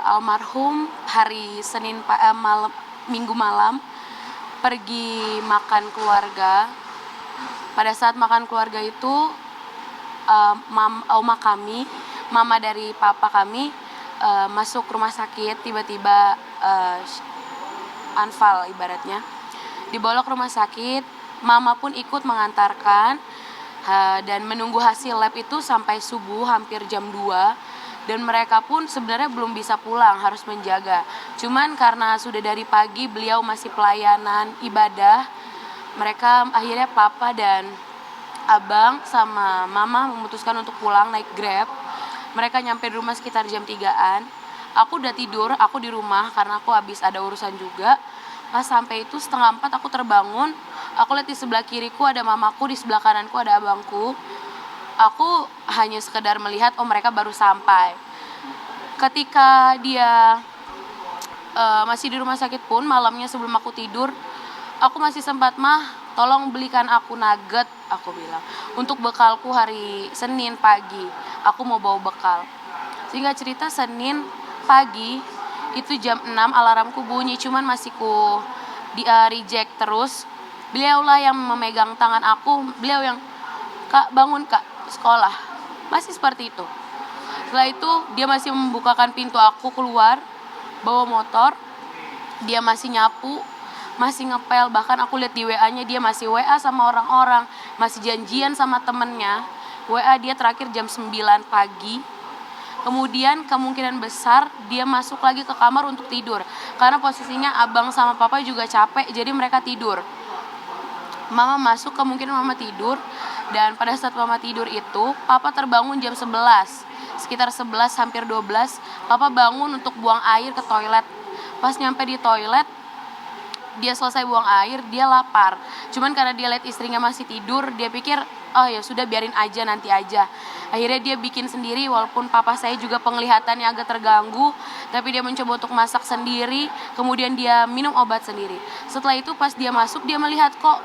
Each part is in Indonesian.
Almarhum hari Minggu malam pergi makan keluarga. Pada saat makan keluarga itu, oma kami, mama dari papa kami, masuk rumah sakit. Tiba-tiba anfal ibaratnya, dibawa ke rumah sakit. Mama pun ikut mengantarkan, dan menunggu hasil lab itu sampai subuh, hampir jam 2. Dan mereka pun sebenarnya belum bisa pulang, harus menjaga. Cuman karena sudah dari pagi beliau masih pelayanan ibadah, mereka akhirnya papa dan abang sama mama memutuskan untuk pulang naik Grab. Mereka nyampe di rumah sekitar jam 3-an. Aku udah tidur, aku di rumah karena aku habis ada urusan juga. Pas sampai itu 3:30 aku terbangun. Aku lihat di sebelah kiriku ada mamaku, di sebelah kananku ada abangku. Aku hanya sekedar melihat, oh mereka baru sampai. Ketika dia masih di rumah sakit pun, malamnya sebelum aku tidur, aku masih sempat, "Mah, tolong belikan aku nugget," aku bilang, "untuk bekalku hari Senin pagi. Aku mau bawa bekal." Sehingga cerita, Senin pagi itu jam 6 alarmku bunyi, cuman masih reject terus. Beliaulah yang memegang tangan aku, beliau yang, "Kak, bangun Kak, sekolah." Masih seperti itu. Setelah itu dia masih membukakan pintu aku keluar, bawa motor. Dia masih nyapu, masih ngepel. Bahkan aku lihat di WA-nya dia masih WA sama orang-orang, masih janjian sama temennya. WA dia terakhir jam 9 pagi. Kemudian kemungkinan besar dia masuk lagi ke kamar untuk tidur, karena posisinya abang sama papa juga capek, jadi mereka tidur. Mama masuk, kemungkinan mama tidur. Dan pada saat mama tidur itu, papa terbangun jam 11, sekitar 11 hampir 12. Papa bangun untuk buang air ke toilet. Pas nyampe di toilet, dia selesai buang air, dia lapar. Cuman karena dia lihat istrinya masih tidur, dia pikir, oh ya sudah, biarin aja, nanti aja. Akhirnya dia bikin sendiri, walaupun papa saya juga penglihatannya agak terganggu, tapi dia mencoba untuk masak sendiri. Kemudian dia minum obat sendiri. Setelah itu pas dia masuk, dia melihat kok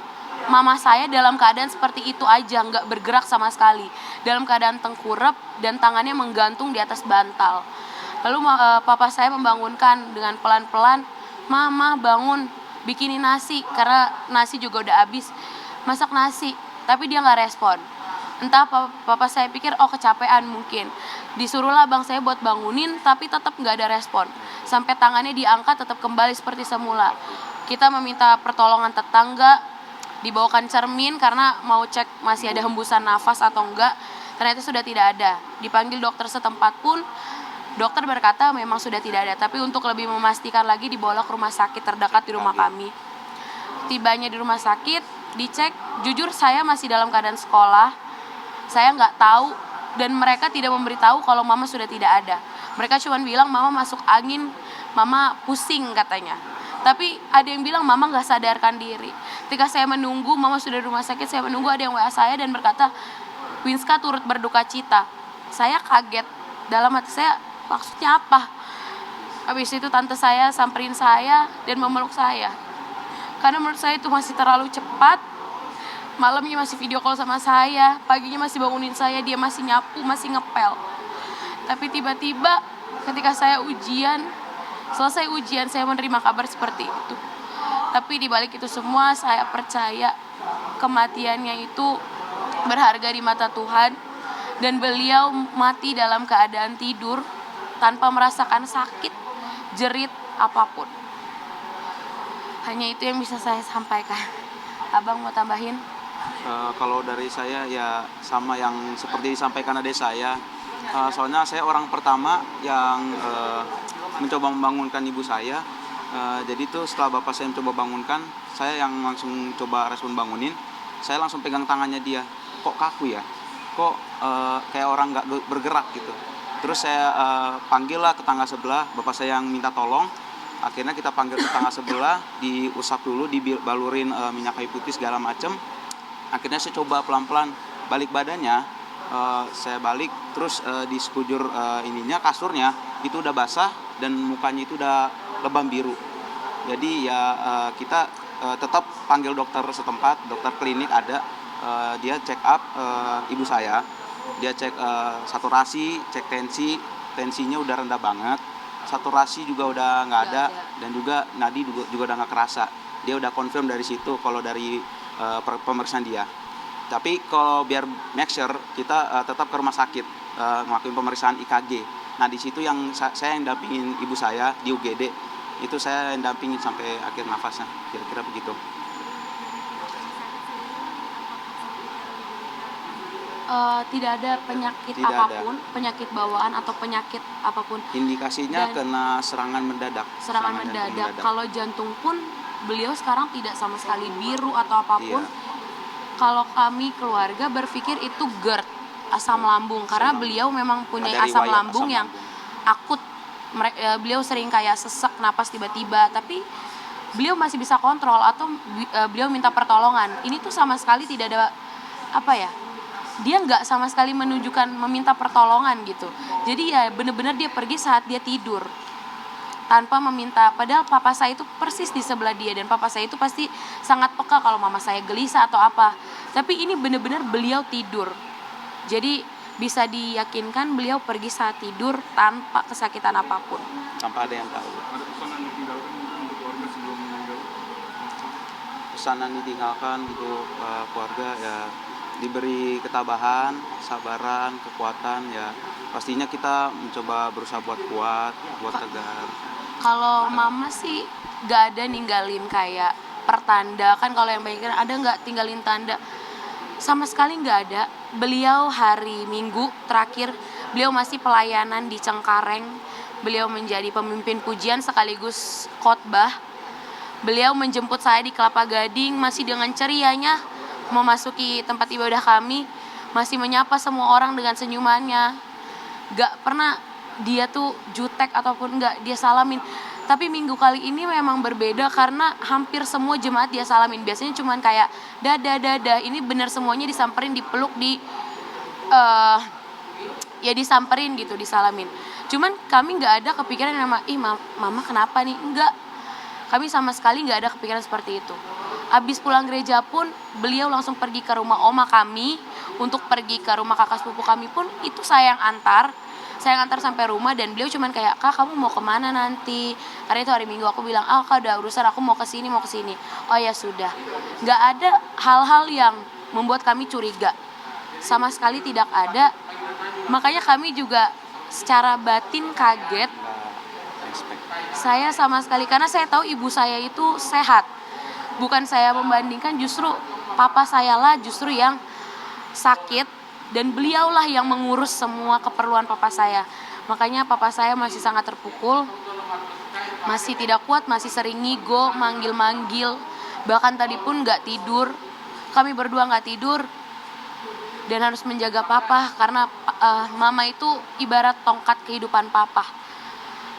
mama saya dalam keadaan seperti itu aja, nggak bergerak sama sekali, dalam keadaan tengkurap dan tangannya menggantung di atas bantal. Lalu papa saya membangunkan dengan pelan-pelan, "Mama, bangun, bikinin nasi," karena nasi juga udah habis. Masak nasi, tapi dia nggak respon. Entah papa saya pikir, oh kecapean mungkin. Disuruhlah abang saya buat bangunin, tapi tetap nggak ada respon. Sampai tangannya diangkat, tetap kembali seperti semula. Kita meminta pertolongan tetangga, dibawakan cermin karena mau cek masih ada hembusan nafas atau enggak. Ternyata sudah tidak ada. Dipanggil dokter setempat pun, dokter berkata memang sudah tidak ada. Tapi untuk lebih memastikan lagi, dibawa ke rumah sakit terdekat di rumah kami. Tibanya di rumah sakit, dicek, jujur saya masih dalam keadaan sekolah. Saya nggak tahu, dan mereka tidak memberitahu kalau mama sudah tidak ada. Mereka cuma bilang mama masuk angin, mama pusing katanya. Tapi ada yang bilang mama nggak sadarkan diri. Ketika saya menunggu, mama sudah di rumah sakit, saya menunggu, ada yang WA saya dan berkata, "Winska turut berduka cita." Saya kaget, dalam hati saya, maksudnya apa? Habis itu tante saya samperin saya dan memeluk saya. Karena menurut saya itu masih terlalu cepat. Malamnya masih video call sama saya, paginya masih bangunin saya, dia masih nyapu, masih ngepel. Tapi tiba-tiba ketika saya selesai ujian, saya menerima kabar seperti itu. Tapi di balik itu semua, saya percaya kematiannya itu berharga di mata Tuhan, dan beliau mati dalam keadaan tidur tanpa merasakan sakit, jerit apapun. Hanya itu yang bisa saya sampaikan. Abang mau tambahin? Kalau dari saya ya sama yang seperti disampaikan adik saya. Soalnya saya orang pertama yang mencoba membangunkan ibu saya. Jadi tuh setelah bapak saya mencoba bangunkan, saya yang langsung coba respon bangunin. Saya langsung pegang tangannya dia. Kok kaku ya? Kok kayak orang nggak bergerak gitu. Terus saya panggil lah ke tangga sebelah. Bapak saya yang minta tolong. Akhirnya kita panggil ke tangga sebelah, diusap dulu, dibalurin minyak kayu putih segala macem. Akhirnya saya coba pelan-pelan balik badannya. Saya balik, terus di sekujur ininya, kasurnya itu udah basah dan mukanya itu udah lebam biru. Jadi ya kita tetap panggil dokter setempat, dokter klinik ada. Dia check up ibu saya, dia cek saturasi, cek tensi, tensinya udah rendah banget, saturasi juga udah nggak Nggak ada, ada. dan juga nadi juga udah nggak kerasa. Dia udah confirm dari situ kalau dari pemeriksaan dia. Tapi kalau biar make sure, kita tetap ke rumah sakit ngelakuin pemeriksaan IKG. Nah di situ yang saya yang dampingin ibu saya di UGD, itu saya yang dampingin sampai akhir nafasnya, kira-kira begitu. Tidak ada penyakit Tidak apapun, penyakit bawaan atau penyakit apapun. Indikasinya Dan kena serangan mendadak. serangan jantung mendadak. Kalau jantung pun beliau sekarang tidak sama sekali biru atau apapun. Iya. Kalau kami keluarga berpikir itu GERD, asam lambung, karena lambung. beliau memang punya Ada asam riwayat lambung asam yang lambung. akut. Beliau sering kayak sesak napas tiba-tiba, tapi beliau masih bisa kontrol atau beliau minta pertolongan. Ini tuh sama sekali tidak ada apa ya, dia nggak sama sekali menunjukkan meminta pertolongan gitu. Jadi ya bener-bener dia pergi saat dia tidur tanpa meminta, padahal papa saya itu persis di sebelah dia, dan papa saya itu pasti sangat peka kalau mama saya gelisah atau apa. Tapi ini bener-bener beliau tidur, jadi bisa diyakinkan beliau pergi saat tidur tanpa kesakitan apapun. Tanpa ada yang tahu. Ada pesan yang ditinggalkan untuk keluarga sebelum meninggal? Pesanan ditinggalkan untuk keluarga ya, diberi ketabahan, sabaran, kekuatan ya. Pastinya kita mencoba berusaha buat kuat, buat tegar. Kalau mama sih gak ada ninggalin kayak pertanda, kan kalau yang banyak ada nggak tinggalin tanda, sama sekali nggak ada. Beliau hari Minggu terakhir beliau masih pelayanan di Cengkareng, beliau menjadi pemimpin pujian sekaligus khotbah. Beliau menjemput saya di Kelapa Gading masih dengan cerianya memasuki tempat ibadah kami, masih menyapa semua orang dengan senyumannya. Gak pernah dia tuh jutek ataupun enggak, dia salamin. Tapi minggu kali ini memang berbeda karena hampir semua jemaat dia salamin. Biasanya cuman kayak dadah, ini bener semuanya disamperin, dipeluk, ya disamperin gitu, disalamin. Cuman kami nggak ada kepikiran nama mama kenapa nih, enggak. Kami sama sekali nggak ada kepikiran seperti itu. Habis pulang gereja pun beliau langsung pergi ke rumah oma kami. Untuk pergi ke rumah kakak sepupu kami pun itu saya yang antar sampai rumah, dan beliau cuman kayak, "Kak, kamu mau kemana nanti?" Karena itu hari Minggu. Aku bilang, "Kak, ada urusan, aku mau ke sini." "Oh ya sudah." Nggak ada hal-hal yang membuat kami curiga, sama sekali tidak ada. Makanya kami juga secara batin kaget. Nggak expect. Saya sama sekali, karena saya tahu ibu saya itu sehat. Bukan saya membandingkan, justru papa saya lah justru yang sakit, dan beliaulah yang mengurus semua keperluan papa saya. Makanya papa saya masih sangat terpukul, masih tidak kuat, masih sering ngigo, manggil-manggil. Bahkan tadi pun gak tidur, kami berdua gak tidur, dan harus menjaga papa. Karena mama itu ibarat tongkat kehidupan papa.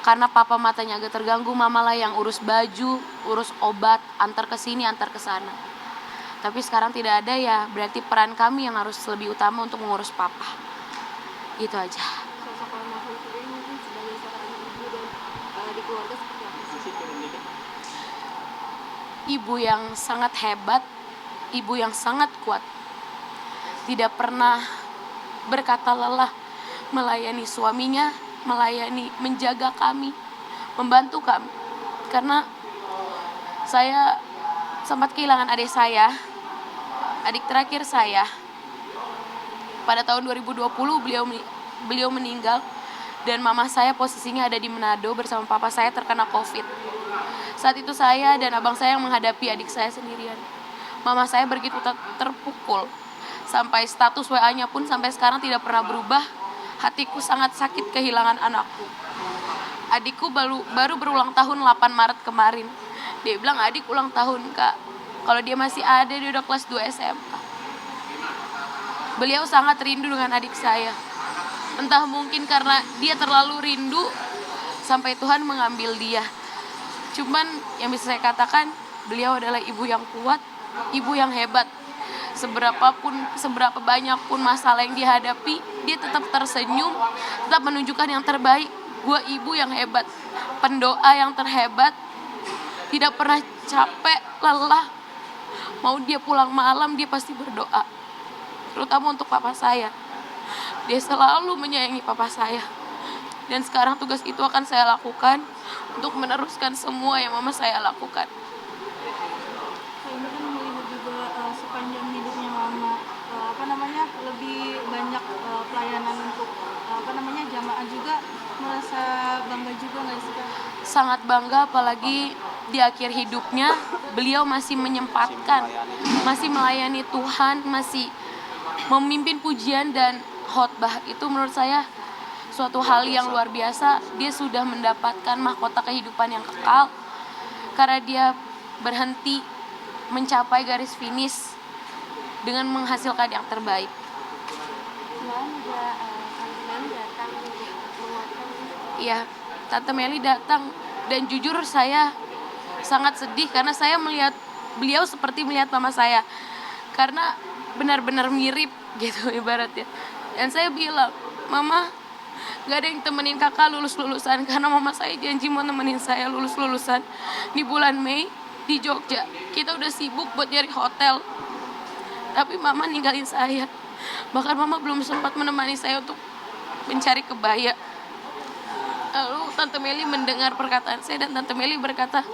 Karena papa matanya agak terganggu, mama lah yang urus baju, urus obat, antar ke sini, antar ke sana. Tapi sekarang tidak ada, ya berarti peran kami yang harus lebih utama untuk mengurus papa. Itu aja. Sosok almarhum sendiri mungkin sebagai seorang ibu dan di keluarga seperti apa sih? Ibu yang sangat hebat, ibu yang sangat kuat. Tidak pernah berkata lelah melayani suaminya, menjaga kami, membantu kami. Karena saya sempat kehilangan adik terakhir saya. Pada tahun 2020 beliau meninggal, dan mama saya posisinya ada di Manado bersama papa saya terkena COVID. Saat itu saya dan abang saya yang menghadapi adik saya sendirian. Mama saya begitu terpukul, sampai status WA-nya pun sampai sekarang tidak pernah berubah. Hatiku sangat sakit kehilangan anakku. Adikku baru berulang tahun 8 Maret kemarin. Dia bilang, "Adik ulang tahun, Kak." Kalau dia masih ada, dia udah kelas 2 SMA. Beliau sangat rindu dengan adik saya. Entah mungkin karena dia terlalu rindu sampai Tuhan mengambil dia. Cuman yang bisa saya katakan, beliau adalah ibu yang kuat, ibu yang hebat. Seberapa banyak pun masalah yang dihadapi, dia tetap tersenyum, tetap menunjukkan yang terbaik. Gua ibu yang hebat, pendoa yang terhebat, tidak pernah capek, lelah. Mau dia pulang malam, dia pasti berdoa. Terutama untuk papa saya. Dia selalu menyayangi papa saya. Dan sekarang tugas itu akan saya lakukan untuk meneruskan semua yang mama saya lakukan. Ini kan melihat juga sepanjang hidupnya mama lebih banyak pelayanan untuk jamaah juga, merasa bangga juga nggak sih Kak? Sangat bangga, apalagi di akhir hidupnya beliau masih menyempatkan, masih melayani Tuhan, masih memimpin pujian dan khotbah. Itu menurut saya suatu hal yang luar biasa. Dia sudah mendapatkan mahkota kehidupan yang kekal karena dia berhenti mencapai garis finish dengan menghasilkan yang terbaik. Selain juga Tante Meli datang untuk menguatkan. Iya, Tante Meli datang dan jujur saya sangat sedih karena saya melihat beliau seperti melihat mama saya, karena benar-benar mirip gitu ibaratnya. Dan saya bilang, mama, gak ada yang temenin kakak lulus-lulusan, karena mama saya janji mau nemenin saya lulus-lulusan di bulan Mei di Jogja. Kita udah sibuk buat nyari hotel, tapi mama ninggalin saya. Bahkan mama belum sempat menemani saya untuk mencari kebaya. Lalu Tante Meli mendengar perkataan saya dan Tante Meli berkata,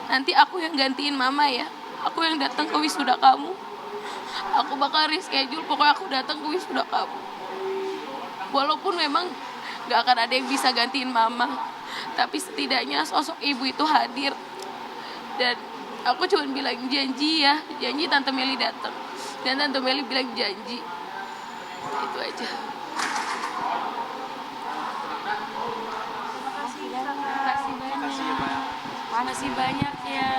nanti aku yang gantiin mama ya, aku yang datang ke wisuda kamu, aku bakal reschedule, pokoknya aku datang ke wisuda kamu. Walaupun memang gak akan ada yang bisa gantiin mama, tapi setidaknya sosok ibu itu hadir. Dan aku cuma bilang janji ya, janji Tante Meli datang. Dan Tante Meli bilang janji. Itu aja. Terima kasih banyak. Makasih ya, Pak. Makasih banyak ya.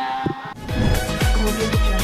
Audio Jungle.